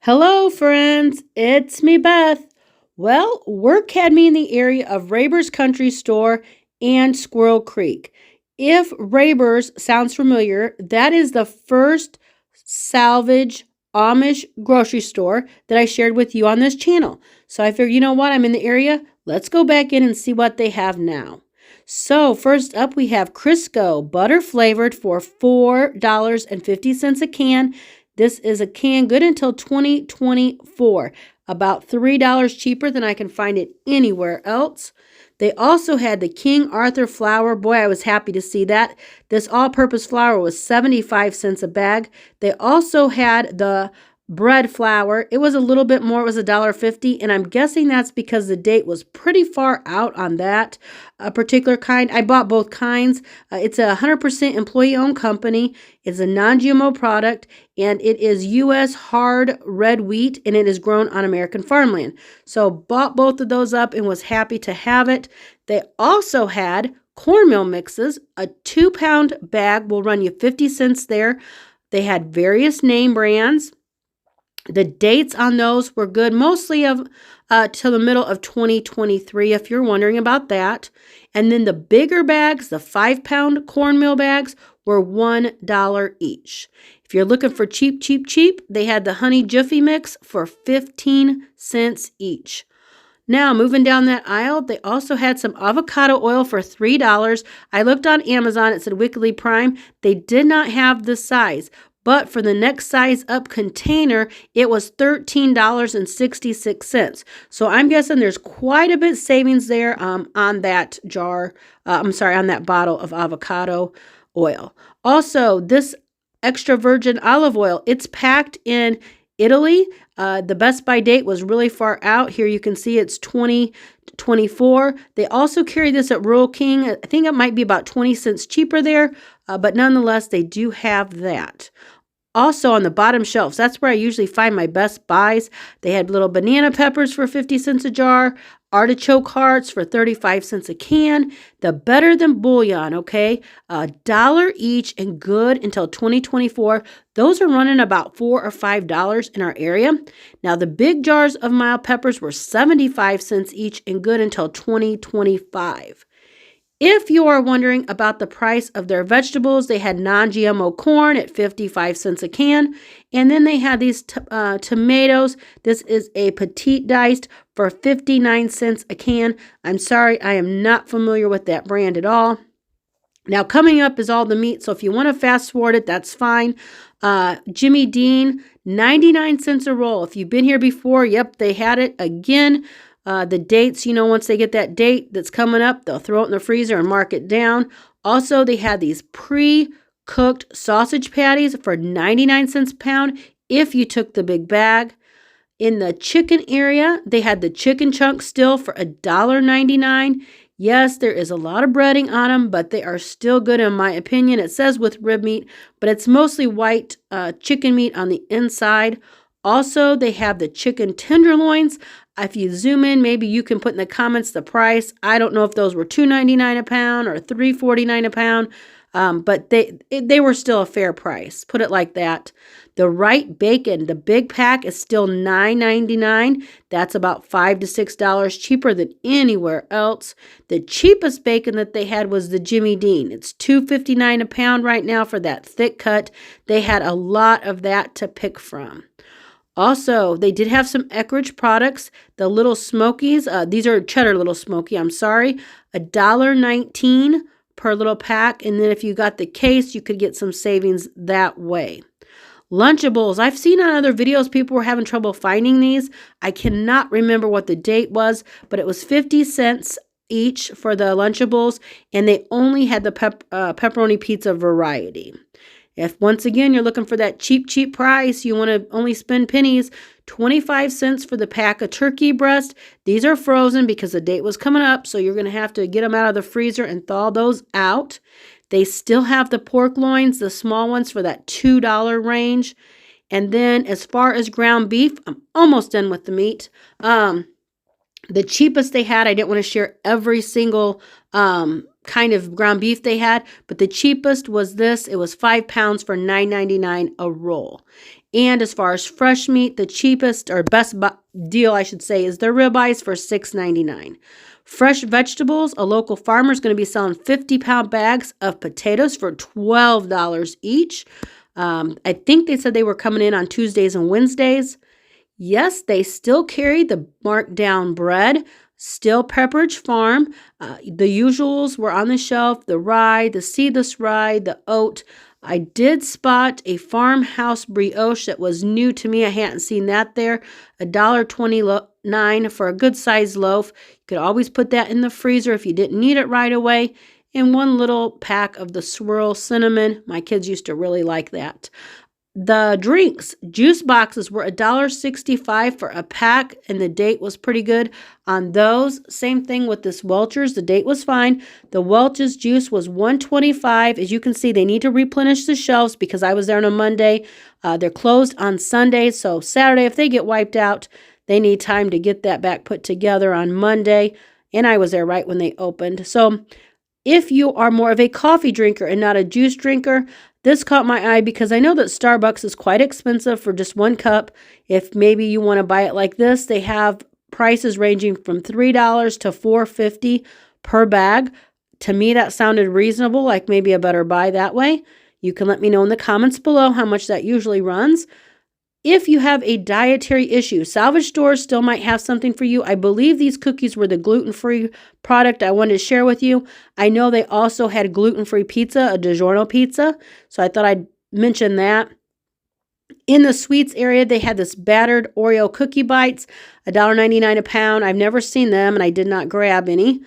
Hello, friends. It's me, Beth. Well, work had me in the area of Raber's Country Store and Squirrel Creek. If Raber's sounds familiar, that is the first salvage Amish grocery store that I shared with you on this channel. So I figured, you know what? I'm in the area. Let's go back in and see what they have now. So, first up, we have Crisco, butter flavored for $4.50 a can. This is a can good until 2024, about $3 cheaper than I can find it anywhere else. They also had the King Arthur flour. Boy, I was happy to see that. This all-purpose flour was 75 cents a bag. They also had the bread flour. It was a little bit more. It was $1.50, and I'm guessing that's because the date was pretty far out on that particular kind. I bought both kinds. It's a 100% employee-owned company. It's a non-GMO product, and it is U.S. hard red wheat, and it is grown on American farmland. So bought both of those up and was happy to have it. They also had cornmeal mixes. A 2-pound bag will run you 50 cents there. They had various name brands. The dates on those were good, mostly of till the middle of 2023, if you're wondering about that. And then the bigger bags, the 5-pound cornmeal bags, were $1 each. If you're looking for cheap, they had the Honey Jiffy Mix for 15 cents each. Now, moving down that aisle, they also had some avocado oil for $3. I looked on Amazon. It said Wickedly Prime. They did not have the size. But for the next size up container, it was $13.66. So I'm guessing there's quite a bit savings there on that jar. On that bottle of avocado oil. Also, this extra virgin olive oil, it's packed in Italy. The best by date was really far out. Here you can see it's 2024. They also carry this at Rural King. I think it might be about 20 cents cheaper there, but nonetheless, they do have that. Also on the bottom shelves, that's where I usually find my best buys. They had little banana peppers for 50 cents a jar, artichoke hearts for 35 cents a can, the Better Than Bouillon, okay? $1 each and good until 2024. Those are running about $4 or $5 in our area. Now the big jars of mild peppers were 75 cents each and good until 2025. If you are wondering about the price of their vegetables, they had non-GMO corn at 55 cents a can. And then they had these tomatoes. This is a petite diced for 59 cents a can. I'm sorry, I am not familiar with that brand at all. Now, coming up is all the meat. So if you want to fast forward it, that's fine. Jimmy Dean, 99 cents a roll. If you've been here before, yep, they had it again. The dates, once they get that date that's coming up, they'll throw it in the freezer and mark it down. Also, they had these pre-cooked sausage patties for 99 cents a pound if you took the big bag. In the chicken area, they had the chicken chunks still for $1.99. Yes, there is a lot of breading on them, but they are still good in my opinion. It says with rib meat, but it's mostly white chicken meat on the inside. Also, they have the chicken tenderloins. If you zoom in, maybe you can put in the comments the price. I don't know if those were $2.99 a pound or $3.49 a pound, but they were still a fair price. Put it like that. The Wright bacon, the big pack is still $9.99. That's about $5 to $6 cheaper than anywhere else. The cheapest bacon that they had was the Jimmy Dean. It's $2.59 a pound right now for that thick cut. They had a lot of that to pick from. Also, they did have some Eckrich products, the Little Smokies. These are cheddar Little Smoky, I'm sorry. $1.19 per little pack. And then if you got the case, you could get some savings that way. Lunchables. I've seen on other videos people were having trouble finding these. I cannot remember what the date was, but it was 50 cents each for the Lunchables. And they only had the pepperoni pizza variety. If once again you're looking for that cheap price, you want to only spend pennies, 25 cents for the pack of turkey breast. These are frozen because the date was coming up, so you're going to have to get them out of the freezer and thaw those out. They still have the pork loins, the small ones for that $2 range. And then as far as ground beef, I'm almost done with the meat. The cheapest they had, I didn't want to share every single kind of ground beef they had, but the cheapest was this. It was 5 pounds for $9.99 a roll. And as far as fresh meat, the cheapest or best deal, I should say, is their ribeyes for $6.99. Fresh vegetables, a local farmer is going to be selling 50-pound bags of potatoes for $12 each. I think they said they were coming in on Tuesdays and Wednesdays. Yes, they still carry the marked down bread, still Pepperidge Farm. The usuals were on the shelf, the rye, the seedless rye, the oat. I did spot a farmhouse brioche that was new to me. I hadn't seen that there. $1.29 for a good sized loaf. You could always put that in the freezer if you didn't need it right away. And one little pack of the swirl cinnamon. My kids used to really like that. The drinks, juice boxes were $1.65 for a pack, and the date was pretty good on those. Same thing with this Welch's. The date was fine. The Welch's juice was $1.25. As you can see, they need to replenish the shelves because I was there on a Monday. They're closed on Sunday, so Saturday, if they get wiped out, they need time to get that back put together on Monday, and I was there right when they opened. So if you are more of a coffee drinker and not a juice drinker, this caught my eye because I know that Starbucks is quite expensive for just one cup. If maybe you want to buy it like this, they have prices ranging from $3 to $4.50 per bag. To me, that sounded reasonable, like maybe a better buy that way. You can let me know in the comments below how much that usually runs. If you have a dietary issue, salvage stores still might have something for you. I believe these cookies were the gluten-free product I wanted to share with you. I know they also had gluten-free pizza, a DiGiorno pizza, so I thought I'd mention that. In the sweets area, they had this battered Oreo cookie bites, $1.99 a pound. I've never seen them, and I did not grab any.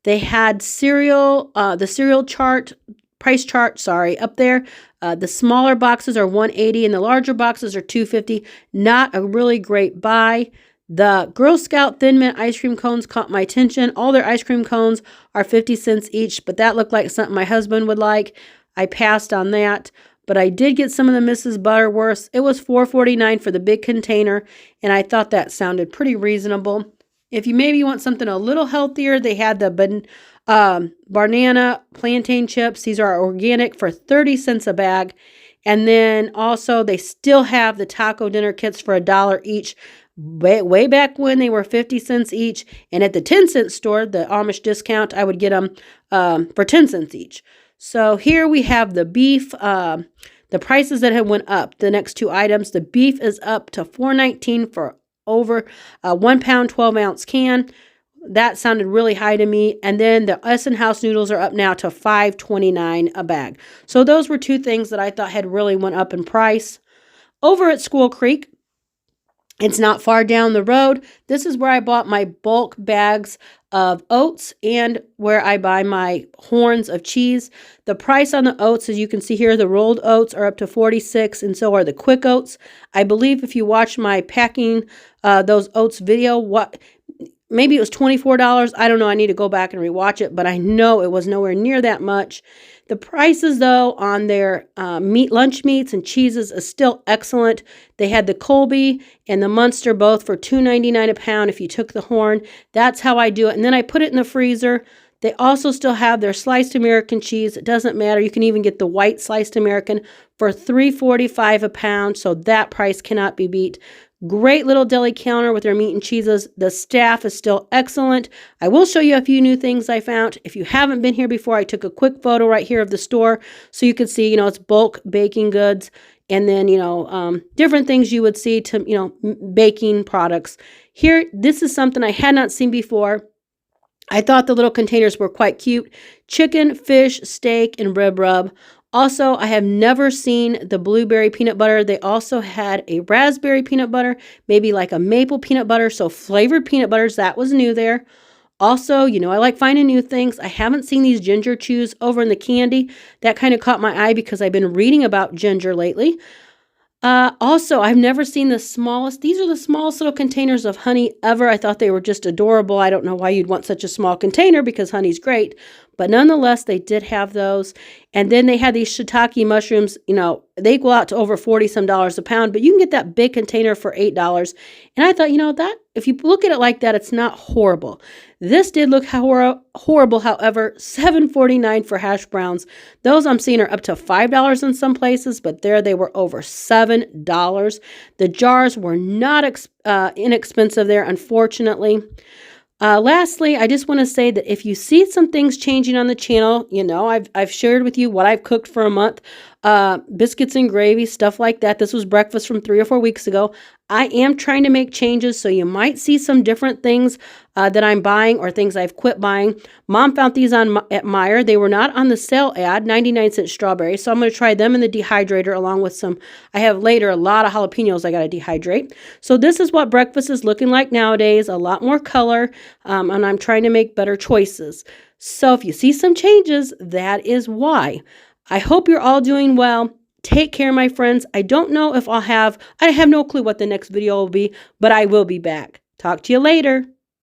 They had cereal, the cereal chart, price chart, up there. The smaller boxes are $1.80 and the larger boxes are $2.50. Not a really great buy. The Girl Scout Thin Mint ice cream cones caught my attention. All their ice cream cones are 50 cents each, but that looked like something my husband would like. I passed on that, but I did get some of the Mrs. Butterworths. It was $4.49 for the big container, and I thought that sounded pretty reasonable. If you maybe want something a little healthier, they had the banana plantain chips. These are organic for 30 cents a bag. And then also they still have the taco dinner kits for $1 each. Way back when they were 50 cents each. And at the 10-cent store, the Amish discount, I would get them for 10 cents each. So here we have the beef, the prices that have went up. The next two items, the beef is up to $4.19 for over a 1 pound 12-ounce can. That sounded really high to me. And then the Essen House noodles are up now to $5.29 a bag. So those were two things that I thought had really went up in price. Over at School Creek, it's not far down the road. This is where I bought my bulk bags of oats and where I buy my horns of cheese. The price on the oats, as you can see here, the rolled oats are up to $46, and so are the quick oats. I believe if you watch my packing those oats video, maybe it was $24. I don't know. I need to go back and rewatch it, but I know it was nowhere near that much. The prices, though, on their lunch meats and cheeses is still excellent. They had the Colby and the Munster both for $2.99 a pound if you took the horn. That's how I do it. And then I put it in the freezer. They also still have their sliced American cheese. It doesn't matter. You can even get the white sliced American for $3.45 a pound, so that price cannot be beat. Great little deli counter with their meat and cheeses. The staff is still excellent. I will show you a few new things I found. If you haven't been here before, I took a quick photo right here of the store so you could see, it's bulk baking goods and then, different things you would see to, baking products. Here, this is something I had not seen before. I thought the little containers were quite cute. Chicken, fish, steak, and rib rub. Also, I have never seen the blueberry peanut butter. They also had a raspberry peanut butter, maybe like a maple peanut butter, so flavored peanut butters. That was new there. Also, I like finding new things. I haven't seen these ginger chews over in the candy. That kind of caught my eye because I've been reading about ginger lately. Also, I've never seen the smallest. These are the smallest little containers of honey ever. I thought they were just adorable. I don't know why you'd want such a small container because honey's great. But nonetheless, they did have those. And then they had these shiitake mushrooms, you know, they go out to over 40 some dollars a pound, but you can get that big container for $8. And I thought, you know, that if you look at it like that, it's not horrible. This did look horrible, however, $7.49 for hash browns. Those I'm seeing are up to $5 in some places, but there they were over $7. The jars were not inexpensive there, unfortunately. Lastly, I just want to say that if you see some things changing on the channel, you know, I've shared with you what I've cooked for a month, biscuits and gravy, stuff like that. This was breakfast from 3 or 4 weeks ago. I am trying to make changes, so you might see some different things that I'm buying or things I've quit buying. Mom found these at Meijer. They were not on the sale ad, 99-cent strawberries, so I'm going to try them in the dehydrator along with some, I have later a lot of jalapenos I got to dehydrate. So this is what breakfast is looking like nowadays, a lot more color, and I'm trying to make better choices. So if you see some changes, that is why. I hope you're all doing well. Take care, my friends. I don't know if I have no clue what the next video will be, but I will be back. Talk to you later.